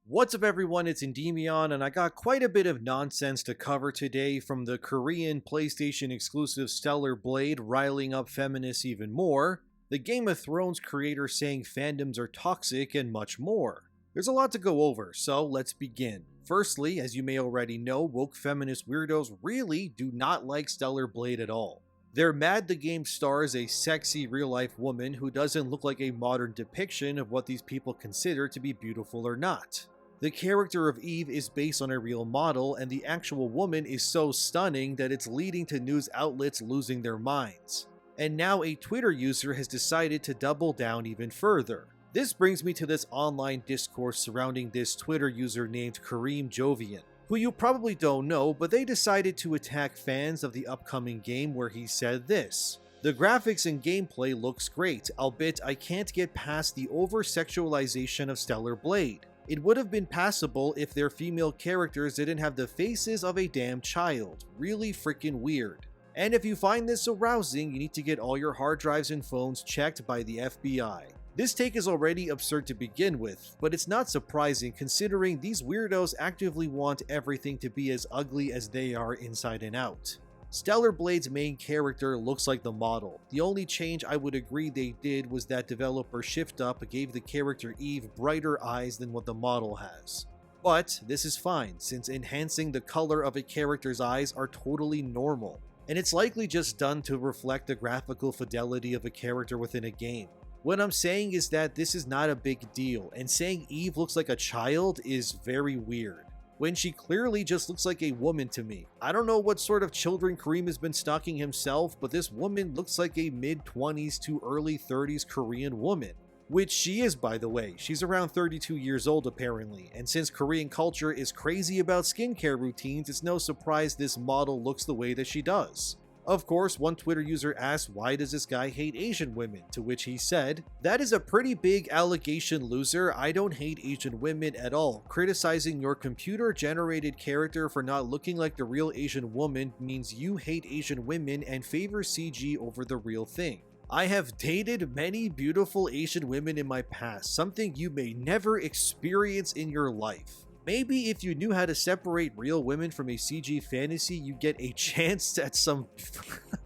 What's up everyone, it's ENDYMION, and I got quite a bit of nonsense to cover today, from the Korean PlayStation exclusive Stellar Blade riling up feminists even more, the Game of Thrones creator saying fandoms are toxic, and much more. There's a lot to go over, so let's begin. Firstly, as you may already know, woke feminist weirdos really do not like Stellar Blade at all. They're mad the game stars a sexy real-life woman who doesn't look like a modern depiction of what these people consider to be beautiful or not. The character of Eve is based on a real model, and the actual woman is so stunning that it's leading to news outlets losing their minds. And now a Twitter user has decided to double down even further. This brings me to this online discourse surrounding this Twitter user named Kareem Jovian, who you probably don't know, but they decided to attack fans of the upcoming game, where he said this: "The graphics and gameplay looks great, albeit I can't get past the over-sexualization of Stellar Blade. It would have been passable if their female characters didn't have the faces of a damn child. Really freaking weird. And if you find this arousing, you need to get all your hard drives and phones checked by the FBI." This take is already absurd to begin with, but it's not surprising considering these weirdos actively want everything to be as ugly as they are inside and out. Stellar Blade's main character looks like the model. The only change I would agree they did was that developer Shift Up gave the character Eve brighter eyes than what the model has. But this is fine, since enhancing the color of a character's eyes are totally normal, and it's likely just done to reflect the graphical fidelity of a character within a game. What I'm saying is that this is not a big deal, and saying Eve looks like a child is very weird, when she clearly just looks like a woman to me. I don't know what sort of children Kareem has been stalking himself, but this woman looks like a mid-20s to early 30s Korean woman. Which she is, by the way. She's around 32 years old apparently, and since Korean culture is crazy about skincare routines, it's no surprise this model looks the way that she does. Of course, one Twitter user asked, "Why does this guy hate Asian women?" To which he said, "That is a pretty big allegation, loser. I don't hate Asian women at all. Criticizing your computer-generated character for not looking like the real Asian woman means you hate Asian women and favor CG over the real thing. I have dated many beautiful Asian women in my past, something you may never experience in your life. Maybe if you knew how to separate real women from a CG fantasy, you get a chance at some..."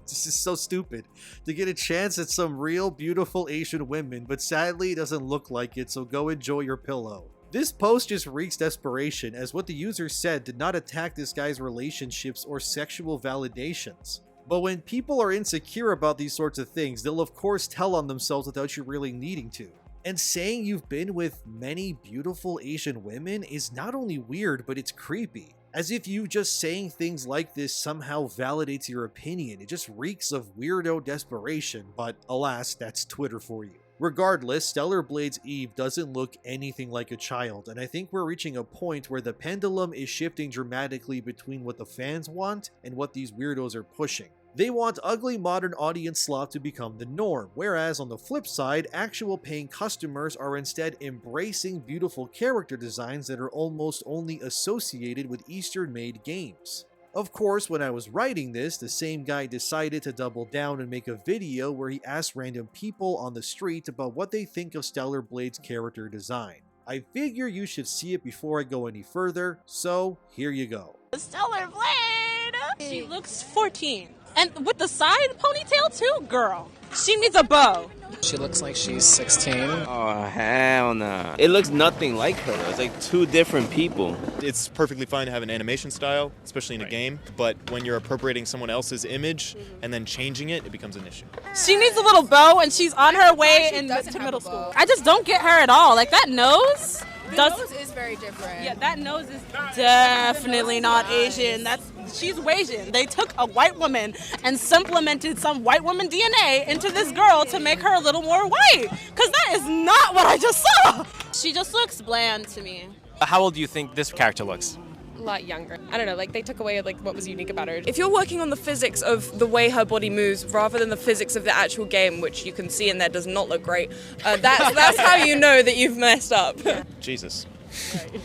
This is so stupid. "To get a chance at some real beautiful Asian women, but sadly it doesn't look like it, so go enjoy your pillow." This post just reeks desperation, as what the user said did not attack this guy's relationships or sexual validations. But when people are insecure about these sorts of things, they'll of course tell on themselves without you really needing to. And saying you've been with many beautiful Asian women is not only weird, but it's creepy. As if you just saying things like this somehow validates your opinion. It just reeks of weirdo desperation, but alas, that's Twitter for you. Regardless, Stellar Blade's Eve doesn't look anything like a child, and I think we're reaching a point where the pendulum is shifting dramatically between what the fans want and what these weirdos are pushing. They want ugly modern audience slop to become the norm, whereas on the flip side, actual paying customers are instead embracing beautiful character designs that are almost only associated with Eastern-made games. Of course, when I was writing this, the same guy decided to double down and make a video where he asked random people on the street about what they think of Stellar Blade's character design. I figure you should see it before I go any further, so here you go. Stellar Blade! She looks 14. And with the side ponytail too, girl. She needs a bow. She looks like she's 16. Oh, hell no. It looks nothing like her. It's like two different people. It's perfectly fine to have an animation style, especially in a game, but when you're appropriating someone else's image and then changing it, it becomes an issue. She needs a little bow and she's on her way to middle school. I just don't get her at all. Like that nose. The nose is very different. Yeah, that nose is definitely not Asian. She's Asian. They took a white woman and supplemented some white woman DNA into this girl to make her a little more white. Because that is not what I just saw. She just looks bland to me. How old do you think this character looks? A lot younger. I don't know, like they took away like what was unique about her. If you're working on the physics of the way her body moves rather than the physics of the actual game, which you can see in there does not look great, that's how you know that you've messed up. Jesus. Right.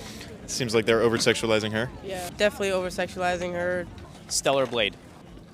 Seems like they're over-sexualizing her. Yeah, definitely over-sexualizing her. Stellar Blade.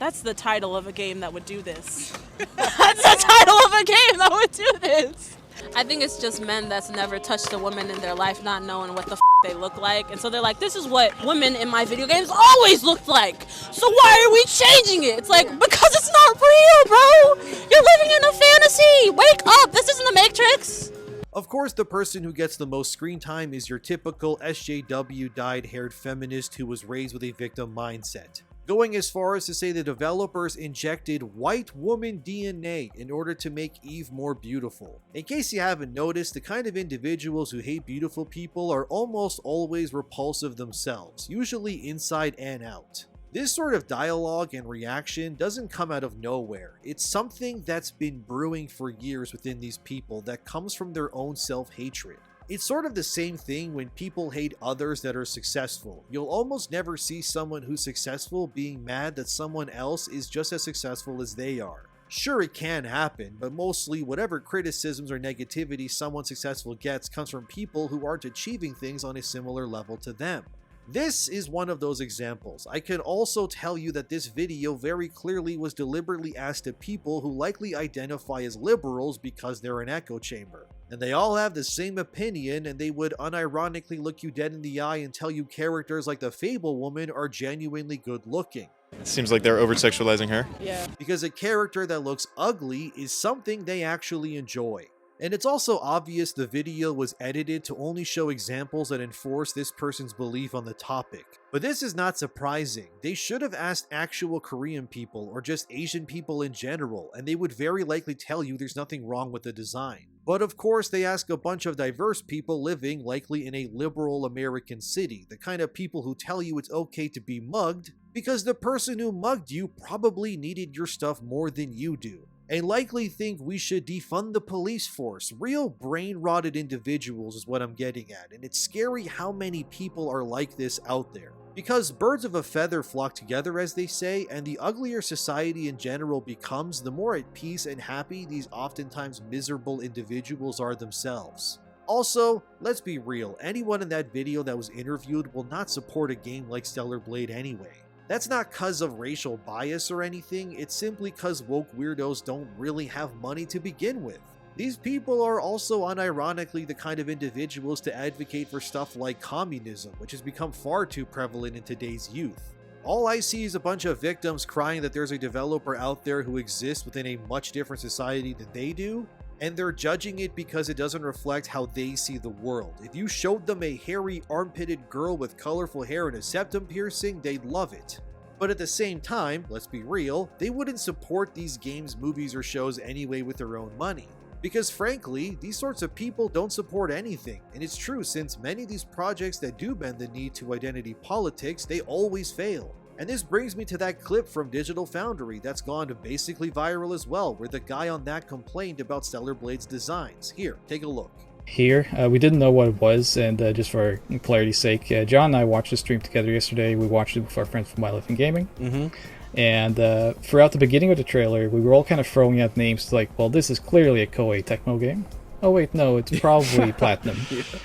That's the title of a game that would do this. That's the title of a game that would do this. I think it's just men that's never touched a woman in their life not knowing what the they look like. And so they're like, this is what women in my video games always looked like. So why are we changing it? It's like, because it's not real, bro. You're living in a fantasy. Wake up. This isn't the Matrix. Of course, the person who gets the most screen time is your typical SJW dyed-haired feminist who was raised with a victim mindset, going as far as to say the developers injected white woman DNA in order to make Eve more beautiful. In case you haven't noticed, the kind of individuals who hate beautiful people are almost always repulsive themselves, usually inside and out. This sort of dialogue and reaction doesn't come out of nowhere. It's something that's been brewing for years within these people that comes from their own self-hatred. It's sort of the same thing when people hate others that are successful. You'll almost never see someone who's successful being mad that someone else is just as successful as they are. Sure, it can happen, but mostly whatever criticisms or negativity someone successful gets comes from people who aren't achieving things on a similar level to them. This is one of those examples. I can also tell you that this video very clearly was deliberately asked to people who likely identify as liberals because they're an echo chamber. And they all have the same opinion, and they would unironically look you dead in the eye and tell you characters like the Fable Woman are genuinely good looking. It seems like they're over-sexualizing her. Yeah. Because a character that looks ugly is something they actually enjoy. And it's also obvious the video was edited to only show examples that enforce this person's belief on the topic. But this is not surprising. They should have asked actual Korean people or just Asian people in general, and they would very likely tell you there's nothing wrong with the design. But of course they ask a bunch of diverse people living likely in a liberal American city, the kind of people who tell you it's okay to be mugged because the person who mugged you probably needed your stuff more than you do, and likely think we should defund the police force. Real brain-rotted individuals is what I'm getting at, and it's scary how many people are like this out there. Because birds of a feather flock together, as they say, and the uglier society in general becomes, the more at peace and happy these oftentimes miserable individuals are themselves. Also, let's be real, anyone in that video that was interviewed will not support a game like Stellar Blade anyway. That's not cause of racial bias or anything, it's simply cause woke weirdos don't really have money to begin with. These people are also unironically the kind of individuals to advocate for stuff like communism, which has become far too prevalent in today's youth. All I see is a bunch of victims crying that there's a developer out there who exists within a much different society than they do, and they're judging it because it doesn't reflect how they see the world. If you showed them a hairy, armpitted girl with colorful hair and a septum piercing, they'd love it. But at the same time, let's be real, they wouldn't support these games, movies, or shows anyway with their own money. Because frankly, these sorts of people don't support anything, and it's true since many of these projects that do bend the knee to identity politics, they always fail. And this brings me to that clip from Digital Foundry that's gone to basically viral as well, where the guy on that complained about Stellar Blade's designs. Here, take a look. Here, we didn't know what it was, and just for clarity's sake, John and I watched the stream together yesterday. We watched it with our friends from My Life in Gaming. And throughout the beginning of the trailer, we were all kind of throwing out names like, well, this is clearly a Koei Tecmo game. Oh wait, no, it's probably Platinum.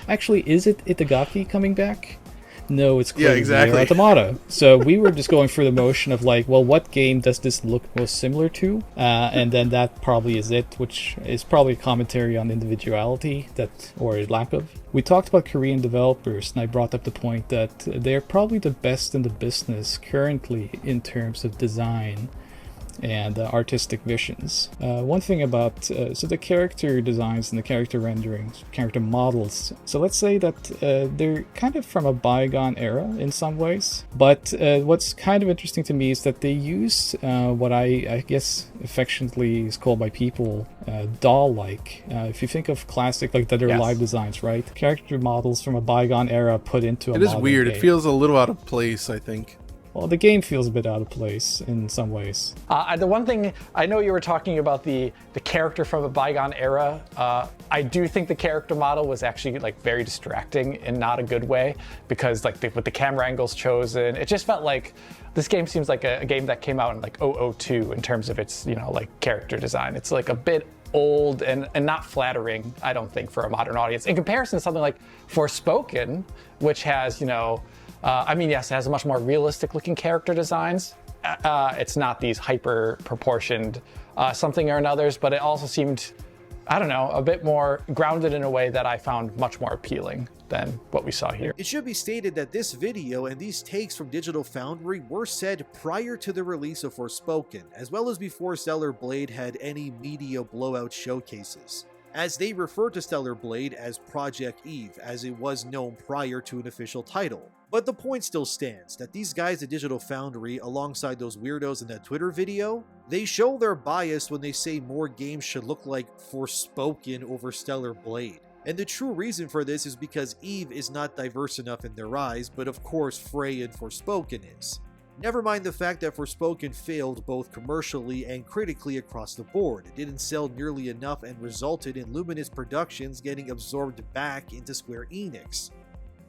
Actually, is it Itagaki coming back? No, it's clearly Nier Automata. So we were just going through the motion of like, well, what game does this look most similar to? And then that probably is it, which is probably a commentary on individuality, or a lack of. We talked about Korean developers, and I brought up the point that they're probably the best in the business currently in terms of design and artistic visions. One thing about so the character designs and the character renderings, character models, so let's say that they're kind of from a bygone era in some ways, but what's kind of interesting to me is that they use what I guess affectionately is called by people doll-like. If you think of classic, like that are live designs, right? Character models from a bygone era put into a modern game. It is weird. It feels a little out of place, I think. Well, the game feels a bit out of place in some ways. The one thing, I know you were talking about the character from a bygone era. I do think the character model was actually like very distracting in not a good way, because like with the camera angles chosen, it just felt like this game seems like a game that came out in like 2002 in terms of its, like character design. It's like a bit old and not flattering, I don't think, for a modern audience. In comparison to something like Forspoken, which has, yes, it has a much more realistic looking character designs. It's not these hyper proportioned something or another's, but it also seemed I don't know, a bit more grounded in a way that I found much more appealing than what we saw here. It should be stated that this video and these takes from Digital Foundry were said prior to the release of Forspoken, as well as before Stellar Blade had any media blowout showcases, as they refer to Stellar Blade as Project Eve, as it was known prior to an official title. But the point still stands, that these guys at Digital Foundry, alongside those weirdos in that Twitter video, they show their bias when they say more games should look like Forspoken over Stellar Blade. And the true reason for this is because Eve is not diverse enough in their eyes, but of course Frey and Forspoken is. Never mind the fact that Forspoken failed both commercially and critically across the board. It didn't sell nearly enough and resulted in Luminous Productions getting absorbed back into Square Enix.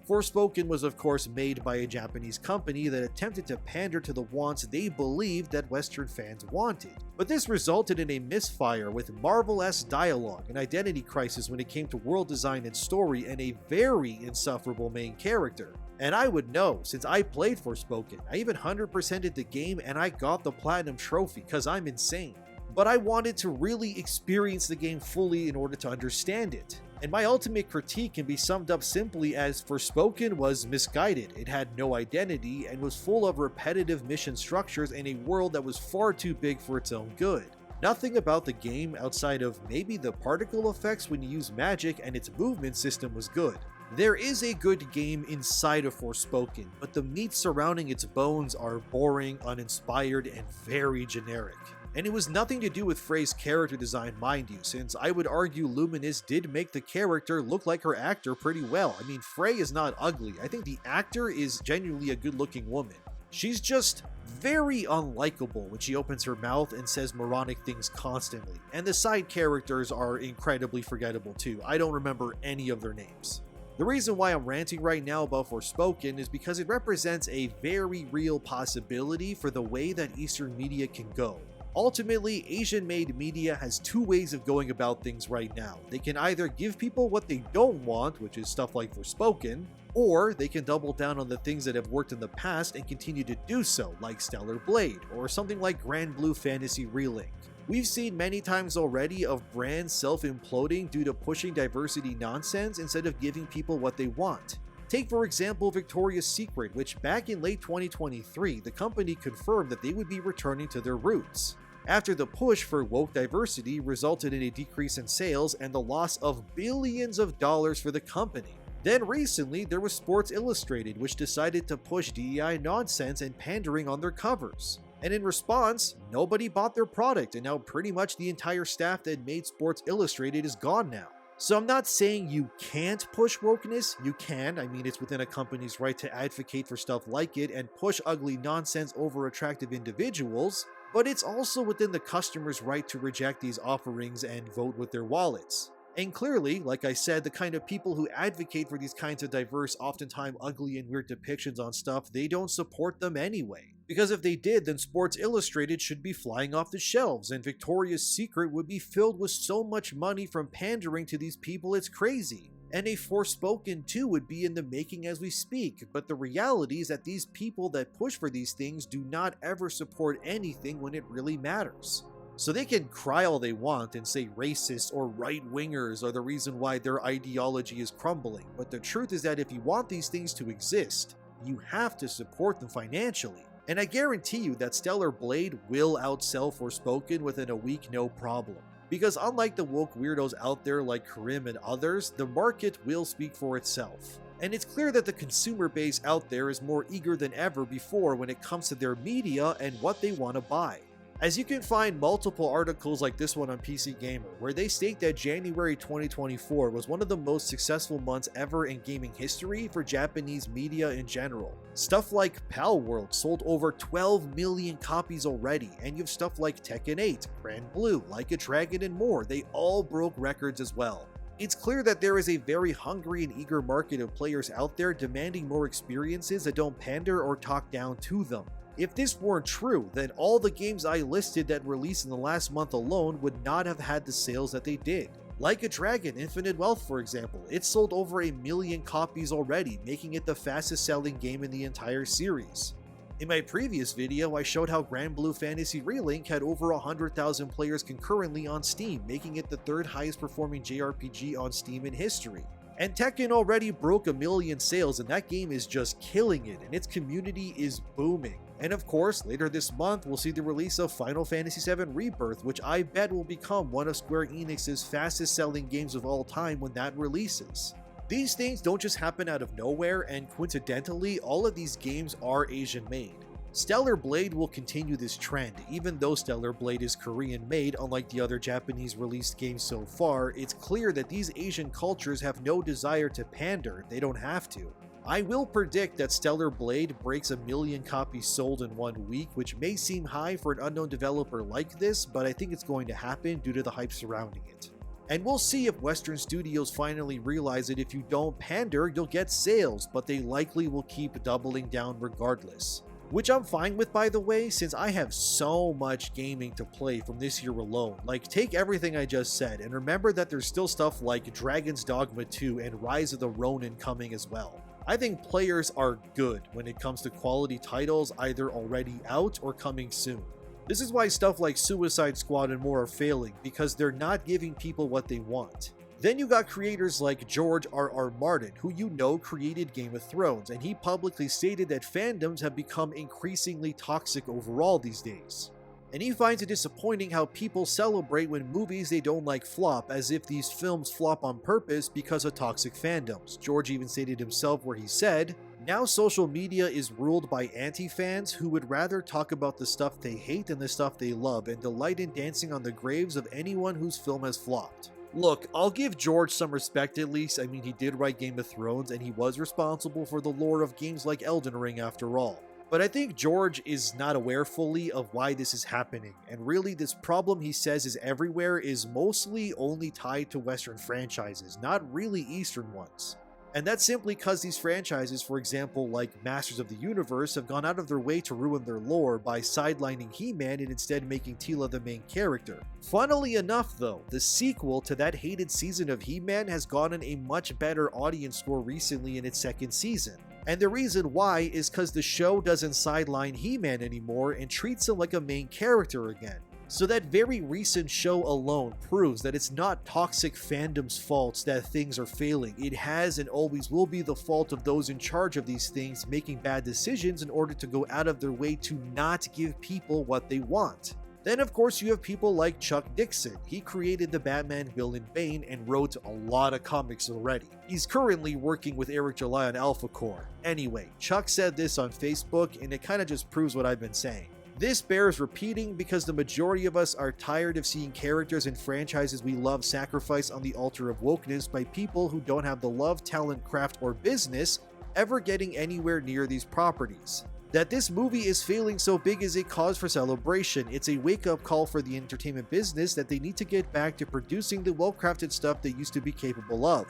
Forspoken was of course made by a Japanese company that attempted to pander to the wants they believed that Western fans wanted. But this resulted in a misfire with Marvel-esque dialogue, an identity crisis when it came to world design and story, and a very insufferable main character. And I would know, since I played Forspoken. I even 100%ed the game and I got the Platinum Trophy, cause I'm insane. But I wanted to really experience the game fully in order to understand it. And my ultimate critique can be summed up simply as Forspoken was misguided. It had no identity and was full of repetitive mission structures in a world that was far too big for its own good. Nothing about the game outside of maybe the particle effects when you use magic and its movement system was good. There is a good game inside of Forspoken, but the meat surrounding its bones are boring, uninspired, and very generic. And it was nothing to do with Frey's character design, mind you, since I would argue Luminous did make the character look like her actor pretty well. I mean, Frey is not ugly. I think the actor is genuinely a good-looking woman. She's just very unlikable when she opens her mouth and says moronic things constantly. And the side characters are incredibly forgettable too. I don't remember any of their names. The reason why I'm ranting right now about Forspoken is because it represents a very real possibility for the way that Eastern media can go. Ultimately, Asian-made media has two ways of going about things right now. They can either give people what they don't want, which is stuff like Forspoken, or they can double down on the things that have worked in the past and continue to do so, like Stellar Blade, or something like Grand Blue Fantasy Relink. We've seen many times already of brands self-imploding due to pushing diversity nonsense instead of giving people what they want. Take for example Victoria's Secret, which back in late 2023, the company confirmed that they would be returning to their roots. After the push for woke diversity resulted in a decrease in sales and the loss of billions of dollars for the company. Then recently, there was Sports Illustrated, which decided to push DEI nonsense and pandering on their covers. And in response, nobody bought their product, and now pretty much the entire staff that made Sports Illustrated is gone now. So I'm not saying you can't push wokeness, you can. I mean, it's within a company's right to advocate for stuff like it and push ugly nonsense over attractive individuals, but it's also within the customer's right to reject these offerings and vote with their wallets. And clearly, like I said, the kind of people who advocate for these kinds of diverse, oftentimes ugly and weird depictions on stuff, they don't support them anyway. Because if they did, then Sports Illustrated should be flying off the shelves, and Victoria's Secret would be filled with so much money from pandering to these people it's crazy. And a Forspoken 2 would be in the making as we speak, but the reality is that these people that push for these things do not ever support anything when it really matters. So they can cry all they want and say racists or right-wingers are the reason why their ideology is crumbling, but the truth is that if you want these things to exist, you have to support them financially. And I guarantee you that Stellar Blade will outsell Forspoken within a week, no problem. Because unlike the woke weirdos out there like Karim and others, the market will speak for itself. And it's clear that the consumer base out there is more eager than ever before when it comes to their media and what they want to buy. As you can find multiple articles like this one on PC Gamer, where they state that January 2024 was one of the most successful months ever in gaming history for Japanese media in general. Stuff like Pal World sold over 12 million copies already, and you have stuff like Tekken 8, Grand Blue, Like a Dragon, and more. They all broke records as well. It's clear that there is a very hungry and eager market of players out there demanding more experiences that don't pander or talk down to them. If this weren't true, then all the games I listed that released in the last month alone would not have had the sales that they did. Like a Dragon, Infinite Wealth for example, it sold over 1 million copies already, making it the fastest selling game in the entire series. In my previous video, I showed how Grand Blue Fantasy Relink had over 100,000 players concurrently on Steam, making it the third highest performing JRPG on Steam in history. And Tekken already broke 1 million sales, and that game is just killing it, and its community is booming. And of course, later this month, we'll see the release of Final Fantasy VII Rebirth, which I bet will become one of Square Enix's fastest selling games of all time when that releases. These things don't just happen out of nowhere, and coincidentally, all of these games are Asian made. Stellar Blade will continue this trend. Even though Stellar Blade is Korean made, unlike the other Japanese released games so far, it's clear that these Asian cultures have no desire to pander, they don't have to. I will predict that Stellar Blade breaks 1 million copies sold in 1 week, which may seem high for an unknown developer like this, but I think it's going to happen due to the hype surrounding it. And we'll see if Western studios finally realize that if you don't pander, you'll get sales, but they likely will keep doubling down regardless. Which I'm fine with, by the way, since I have so much gaming to play from this year alone. Like, take everything I just said, and remember that there's still stuff like Dragon's Dogma 2 and Rise of the Ronin coming as well. I think players are good when it comes to quality titles either already out or coming soon. This is why stuff like Suicide Squad and more are failing, because they're not giving people what they want. Then you got creators like George R.R. Martin, who you know created Game of Thrones, and he publicly stated that fandoms have become increasingly toxic overall these days. And he finds it disappointing how people celebrate when movies they don't like flop, as if these films flop on purpose because of toxic fandoms. George even stated himself where he said, "Now social media is ruled by anti-fans who would rather talk about the stuff they hate than the stuff they love, and delight in dancing on the graves of anyone whose film has flopped." Look, I'll give George some respect at least. I mean, he did write Game of Thrones, and he was responsible for the lore of games like Elden Ring after all. But I think George is not aware fully of why this is happening, and really this problem he says is everywhere is mostly only tied to Western franchises, not really Eastern ones. And that's simply because these franchises, for example like Masters of the Universe, have gone out of their way to ruin their lore by sidelining He-Man and instead making Teela the main character. Funnily enough though, the sequel to that hated season of He-Man has gotten a much better audience score recently in its second season. And the reason why is because the show doesn't sideline He-Man anymore and treats him like a main character again. So that very recent show alone proves that it's not toxic fandom's faults that things are failing. It has and always will be the fault of those in charge of these things making bad decisions in order to go out of their way to not give people what they want. Then of course you have people like Chuck Dixon. He created the Batman villain Bane and wrote a lot of comics already. He's currently working with Eric July on Alpha Core. Anyway, Chuck said this on Facebook and it kinda just proves what I've been saying. This bears repeating because the majority of us are tired of seeing characters and franchises we love sacrificed on the altar of wokeness by people who don't have the love, talent, craft, or business ever getting anywhere near these properties. That this movie is failing so big is a cause for celebration. It's a wake-up call for the entertainment business that they need to get back to producing the well-crafted stuff they used to be capable of.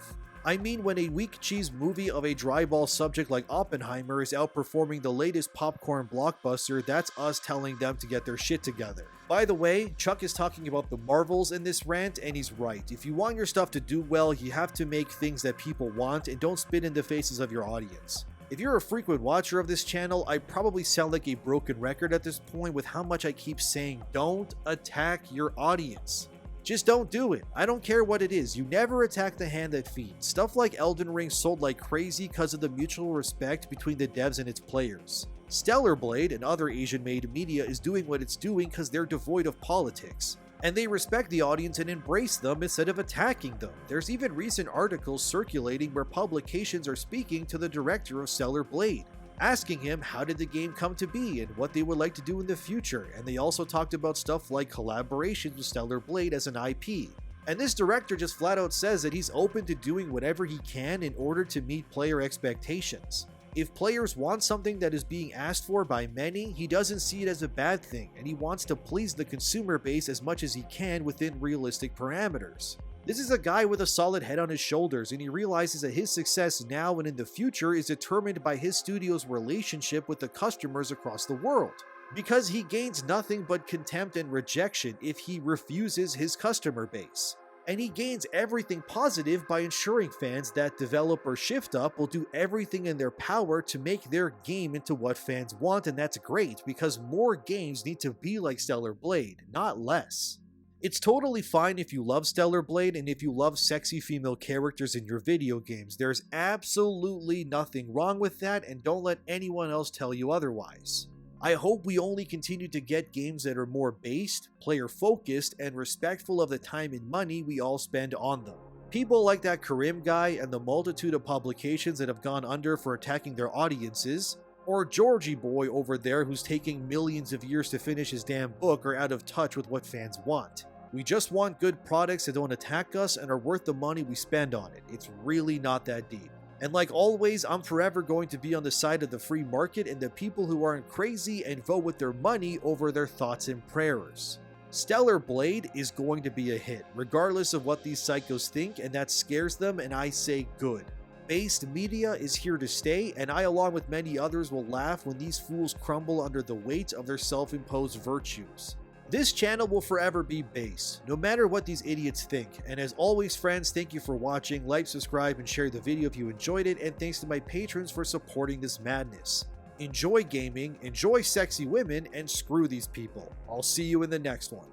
I mean, when a weak cheese movie of a dryball subject like Oppenheimer is outperforming the latest popcorn blockbuster, that's us telling them to get their shit together. By the way, Chuck is talking about the Marvels in this rant, and he's right. If you want your stuff to do well, you have to make things that people want and don't spit in the faces of your audience. If you're a frequent watcher of this channel, I probably sound like a broken record at this point with how much I keep saying, don't attack your audience. Just don't do it. I don't care what it is. You never attack the hand that feeds. Stuff like Elden Ring sold like crazy because of the mutual respect between the devs and its players. Stellar Blade and other Asian-made media is doing what it's doing because they're devoid of politics. And they respect the audience and embrace them instead of attacking them. There's even recent articles circulating where publications are speaking to the director of Stellar Blade, asking him how did the game come to be and what they would like to do in the future, and they also talked about stuff like collaborations with Stellar Blade as an IP. And this director just flat out says that he's open to doing whatever he can in order to meet player expectations. If players want something that is being asked for by many, he doesn't see it as a bad thing, and he wants to please the consumer base as much as he can within realistic parameters. This is a guy with a solid head on his shoulders, and he realizes that his success now and in the future is determined by his studio's relationship with the customers across the world. Because he gains nothing but contempt and rejection if he refuses his customer base. And he gains everything positive by ensuring fans that developer Shift Up will do everything in their power to make their game into what fans want, and that's great because more games need to be like Stellar Blade, not less. It's totally fine if you love Stellar Blade and if you love sexy female characters in your video games. There's absolutely nothing wrong with that, and don't let anyone else tell you otherwise. I hope we only continue to get games that are more based, player-focused, and respectful of the time and money we all spend on them. People like that Karim guy and the multitude of publications that have gone under for attacking their audiences, or Georgie boy over there who's taking millions of years to finish his damn book, are out of touch with what fans want. We just want good products that don't attack us and are worth the money we spend on it. It's really not that deep. And like always, I'm forever going to be on the side of the free market and the people who aren't crazy and vote with their money over their thoughts and prayers. Stellar Blade is going to be a hit, regardless of what these psychos think, and that scares them, and I say good. Based media is here to stay, and I, along with many others, will laugh when these fools crumble under the weight of their self-imposed virtues. This channel will forever be base, no matter what these idiots think. And as always, friends, thank you for watching. Like, subscribe, and share the video if you enjoyed it, and thanks to my patrons for supporting this madness. Enjoy gaming, enjoy sexy women, and screw these people. I'll see you in the next one.